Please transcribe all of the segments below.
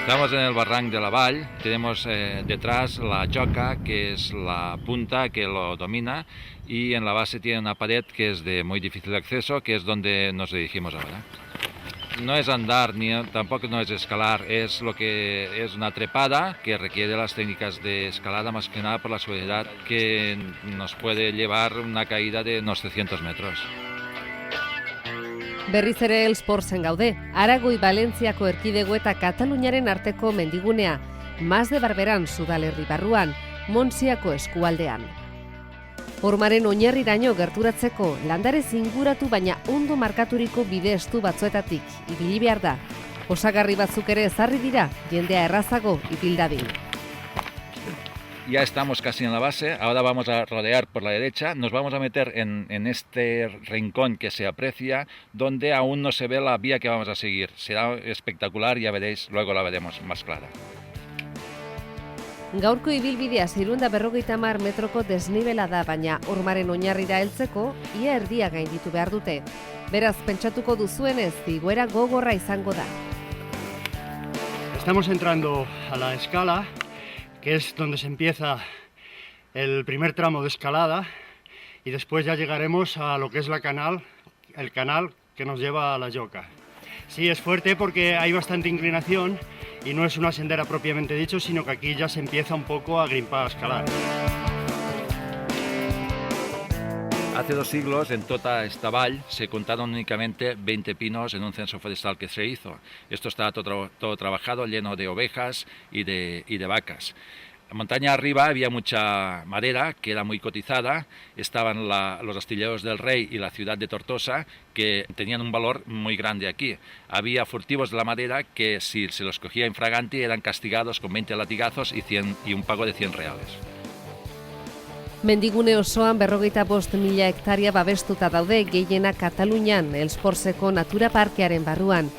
Estamos en el barranc de la Vall, tenemos detrás la Joca, que es la punta que lo domina, y en la base tiene una pared que es de muy difícil acceso, que es donde nos dirigimos ahora. No es andar, ni tampoco no es escalar, es lo que es una trepada que requiere las técnicas de escalada, más que nada por la seguridad que nos puede llevar una caída de unos 300 metros. Berriz ere Elsporsen gaude, Aragoi Valentziako erkidego eta Kataluniaren arteko mendigunea, Mas de Barberan Sudalerri barruan, Montsiako eskualdean. Hormaren oinarriraino gerturatzeko landarez inguratu baina ondo markaturiko bide estu batzuetatik ibili behar da. Osagarri batzuk ere ezarri dira, jendea errazago ibil dadin. Ya estamos casi en la base, ahora vamos a rodear por la derecha, nos vamos a meter en este rincón que se aprecia, donde aún no se ve la vía que vamos a seguir. Será espectacular, ya veréis, luego la veremos más clara. Gaurko ibilbidea 650 metroko desnibela da, baina hormaren oinarrira heltzeko ia erdia gainditu behar dute. Beraz, pentsatuko duzuenez, igoera gogorra izango da. Estamos entrando a la escala, que es donde se empieza el primer tramo de escalada, y después ya llegaremos a lo que es el canal que nos lleva a la Joca. Sí, es fuerte porque hay bastante inclinación y no es una sendera propiamente dicho, sino que aquí ya se empieza un poco a grimpar, a escalar. Hace 2 siglos en toda esta vall se contaron únicamente 20 pinos en un censo forestal que se hizo. Esto estaba todo trabajado, lleno de ovejas y de vacas. Montaña arriba había mucha madera que era muy cotizada, estaban los astilleros del Rey y la ciudad de Tortosa que tenían un valor muy grande aquí. Había furtivos de la madera que si se los cogía infraganti eran castigados con 20 latigazos y un pago de 100 reales. Mendigune osoan 45.000 hektaria babestuta daude, gehiena Katalunian, Elsporseko Natura Parkearen barruan.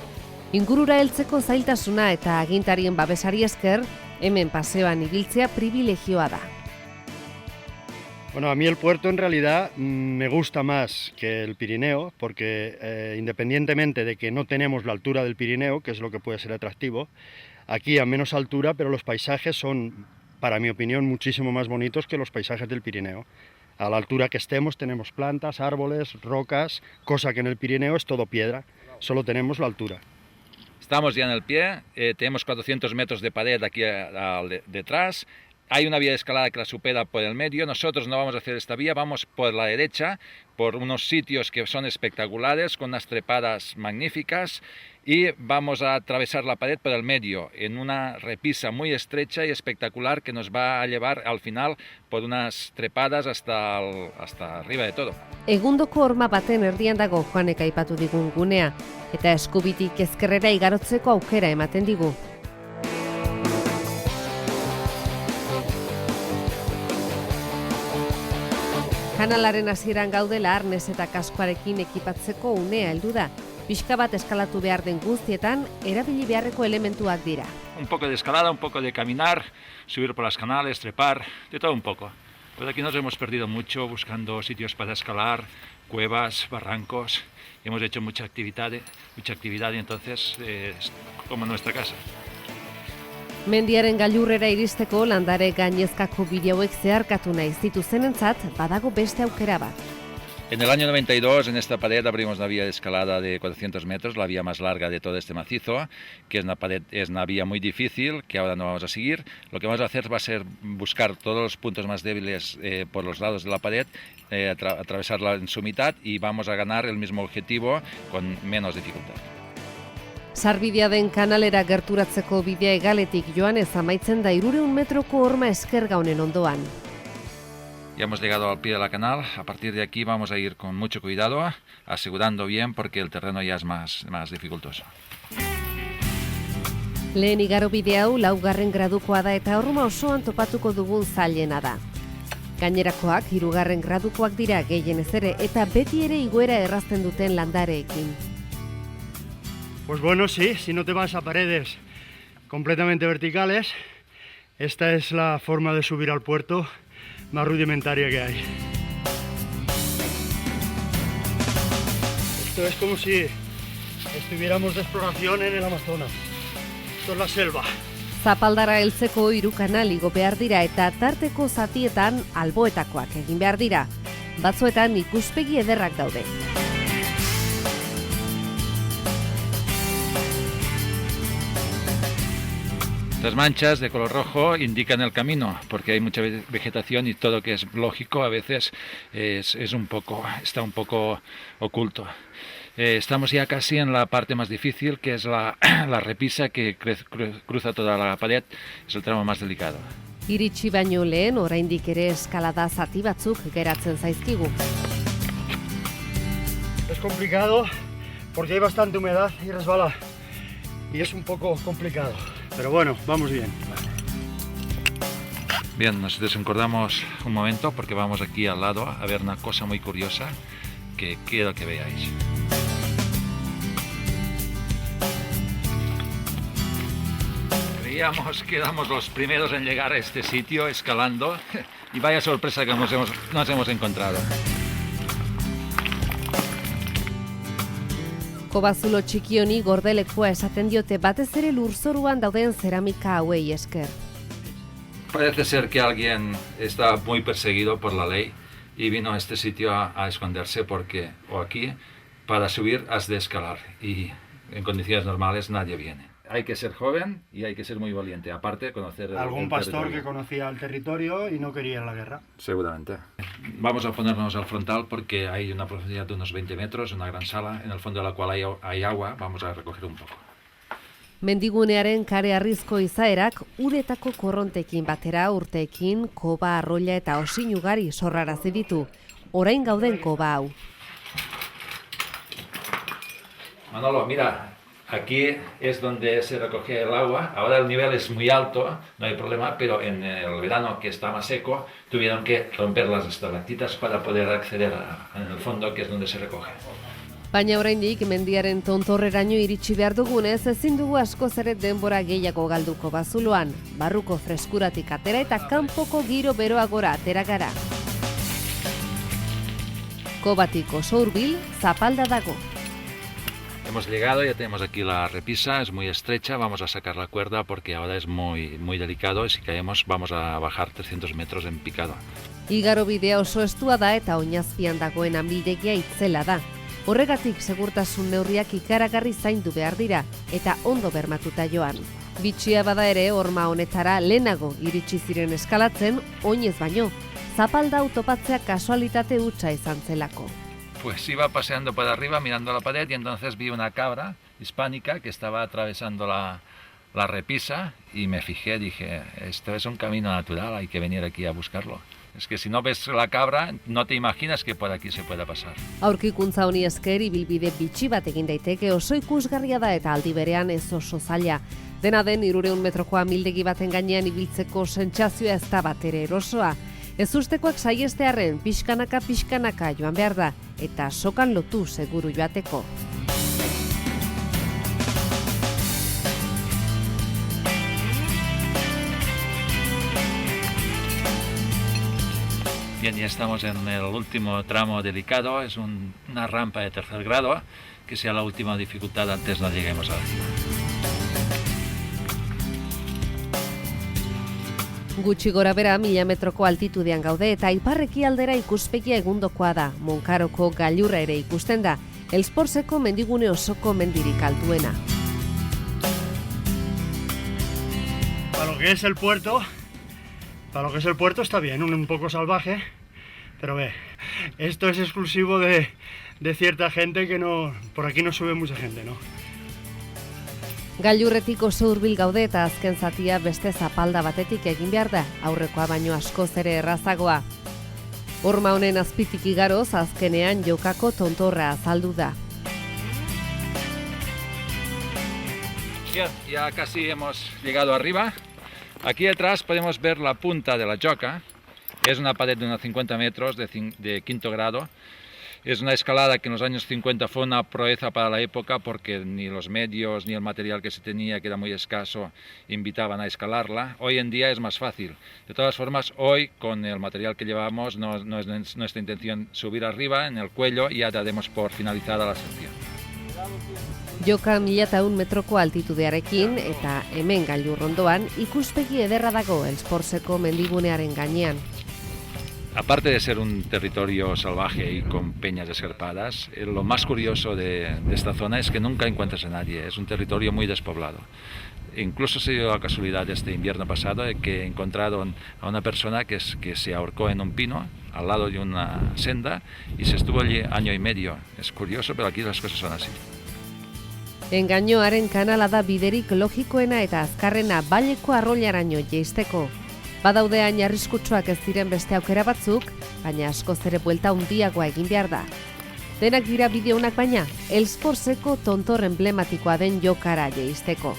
Ingurura heltzeko zailtasuna eta agintarien babesari esker, hemen paseoan ibiltzea privilegioa da. Bueno, a mí el puerto en realidad me gusta más que el Pirineo, porque independientemente de que no tenemos la altura del Pirineo, que es lo que puede ser atractivo, aquí a menos altura, pero los paisajes son, para mi opinión, muchísimo más bonitos que los paisajes del Pirineo. A la altura que estemos tenemos plantas, árboles, rocas, cosa que en el Pirineo es todo piedra, solo tenemos la altura. Estamos ya en el pie, tenemos 400 metros de pared aquí detrás, hay una vía de escalada que la supera por el medio, nosotros no vamos a hacer esta vía, vamos por la derecha, por unos sitios que son espectaculares, con unas trepadas magníficas, y vamos a atravesar la pared por el medio, en una repisa muy estrecha y espectacular que nos va a llevar al final por unas trepadas hasta arriba de todo. Egundoko horma baten erdian dago Joanek aipatu digun gunea, eta eskubitik ezkerrera igarotzeko aukera ematen digu. Kanalaren hasieran gaudela arnez eta kaskoarekin ekipatzeko unea heldu da. Pixka bat eskalatu behar den guztietan, erabili beharreko elementuak dira. Un poco de escalada, un poco de caminar, subir por las canales, trepar, de todo un poco. Pues aquí nos hemos perdido mucho buscando sitios para escalar, cuevas, barrancos. Hemos hecho mucha actividad y entonces es como nuestra casa. Mendiaren gailurrera iristeko landare gainezkako bide hauek zeharkatu nahi zituzenentzat badago beste aukera bat. En el año 92 en esta pared abrimos una vía de escalada de 400 metros, la vía más larga de todo este macizo, que es una vía muy difícil, que ahora no vamos a seguir. Lo que vamos a hacer va a ser buscar todos los puntos más débiles por los lados de la pared, atravesarla en su mitad y vamos a ganar el mismo objetivo con menos dificultad. Sarbidea den kanalera gerturatzeko bidea egaletik joanez amaitzen da 300 metroko horma eskerga honen ondoan. Ya hemos llegado al pie de la canal, a partir de aquí vamos a ir con mucho cuidado, asegurando bien porque el terreno ya es más dificultoso. Lehen igaro bide hau 4. gradukoa da eta horma osoan topatuko dugun zailena da. Gainerakoak 3. gradukoak dira gehienez ere eta beti ere igoera errazten duten landareekin. Pues bueno, sí, si no te vas a paredes completamente verticales, esta es la forma de subir al puerto más rudimentaria que hay. Esto es como si estuviéramos de exploración en el Amazonas. Esto es la selva. Zapaldara heltzeko 3 kanal igo behar dira eta tarteko zatietan alboetakoak egin behar dira. Batzuetan ikuspegi ederrak daude. Las manchas de color rojo indican el camino, porque hay mucha vegetación y todo que es lógico a veces está un poco oculto. Estamos ya casi en la parte más difícil, que es la repisa que cruza toda la pared, es el tramo más delicado. Iritsi baino lehen oraindik ere eskalada zati batzuk geratzen zaizkigu. Es complicado porque hay bastante humedad y resbala. Y es un poco complicado. Pero bueno, vamos bien. Bien, nos desencordamos un momento porque vamos aquí al lado a ver una cosa muy curiosa que quiero que veáis. Creíamos que éramos los primeros en llegar a este sitio escalando y vaya sorpresa que nos hemos encontrado. Kobazulo txiki honi gordelekua esaten diote batez ere lurzoruan dauden zeramika hauei esker. Parece ser que alguien está muy perseguido por la ley y vino a este sitio a esconderse o aquí, para subir has de escalar y en condiciones normales nadie viene. Hay que ser joven y hay que ser muy valiente, aparte conocer algún pastor que conocía el territorio y no quería la guerra. Seguramente. Vamos a ponernos al frontal porque hay una profundidad de unos 20 metros, una gran sala, en el fondo de la cual hay agua. Vamos a recoger un poco. Mendigunearen kareharrizko izaerak uretako korrontekin batera urteekin koba, arroila eta osin ugari sorrarazi ditu. Orain gauden koba hau. Manolo, mira. Aquí es donde se recoge el agua. Ahora el nivel es muy alto, no hay problema, pero en el verano, que está más seco, tuvieron que romper las estalactitas para poder acceder en el fondo, que es donde se recoge. Baina oraindik mendiaren tontorreraino iritsi behar dugunez, ezin dugu askoz ere denbora gehiago galduko Bazuloan. Barruko freskuratik atera eta kanpoko giro beroagora atera gara. Kobatik oso hurbil, Zapalda dago. Hemos llegado, ya tenemos aquí la repisa, es muy estrecha, vamos a sacar la cuerda porque ahora es muy delicado y si caemos vamos a bajar 300 metros en picado. Igaro bidea oso estua da eta oinazpian dagoen amildegia itzela da. Horregatik segurtasun neurriak ikaragarri zaindu behar dira eta ondo bermatuta joan. Bitxia bada ere horma honetara lehenago iritsi ziren eskalatzen, oinez baino. Zapalda autopatzea kasualitate hutsa izan zelako. Pues iba paseando por arriba mirando la pared y entonces vi una cabra hispánica que estaba atravesando la repisa y me fijé, dije, esto es un camino natural, hay que venir aquí a buscarlo. Es que si no ves la cabra, no te imaginas que por aquí se pueda pasar. Aurkikuntza honi esker ibilbide bitxi bat egin daiteke oso ikusgarria da eta aldi berean ez oso zaila. Dena den 300 metroko amildegi baten gainean ibiltzeko sentsazioa ez da batere erosoa. Ez ustekoak saiestearren pixkanaka joan behar da, eta sokan lotu seguru joateko. Bien, ya estamos en el último tramo delicado, es una rampa de 3er grado, que sea la última dificultad antes no lleguemos a la cima. Gutxi gora bera 1000 metroko altitudean gaude eta iparreki aldera ikuspegia egundokoa da. Monkaroko gailurra ere ikusten da, Elsporseko mendigune osoko mendirik altuena. Para lo que es el puerto está bien, un poco salvaje, pero ve, esto es exclusivo de cierta gente que no, por aquí no sube mucha gente, ¿no? Gailurretik oso hurbil gaude eta azken zatia beste zapalda batetik egin behar da, aurrekoa baino askoz ere errazagoa. Horma honen azpitik igaroz, azkenean jokako tontorra azaldu da. Bien, ya casi hemos llegado arriba. Aquí detrás podemos ver la punta de la Joca. Es una pared de unos 50 metros de 5º grado. Es una escalada que en los años 50 fue una proeza para la época porque ni los medios ni el material que se tenía, que era muy escaso, invitaban a escalarla. Hoy en día es más fácil. De todas formas, hoy con el material que llevamos no es nuestra intención subir arriba en el cuello y ya daremos por finalizada la sección. Joka 1100 metroko altitudearekin eta hemen gailurrondoan ikuspegi ederra dago Elsporseko mendigunearen gainean. Aparte de ser un territorio salvaje y con peñas escarpadas, lo más curioso de esta zona es que nunca encuentras a nadie, es un territorio muy despoblado. Incluso se dio la casualidad este invierno pasado de que encontraron a una persona que se ahorcó en un pino al lado de una senda y se estuvo allí año y medio. Es curioso, pero aquí las cosas son así. Engainoaren kanala da biderik logikoena eta azkarrena baileko arroilaraino jeisteko. Badaude hain arriskutsuak ez diren beste aukera batzuk, baina askoz ere buelta handiagoa egin behar da. Denak dira bide onak baina, Elsporseko tontor emblematikoa den Jokara jeisteko.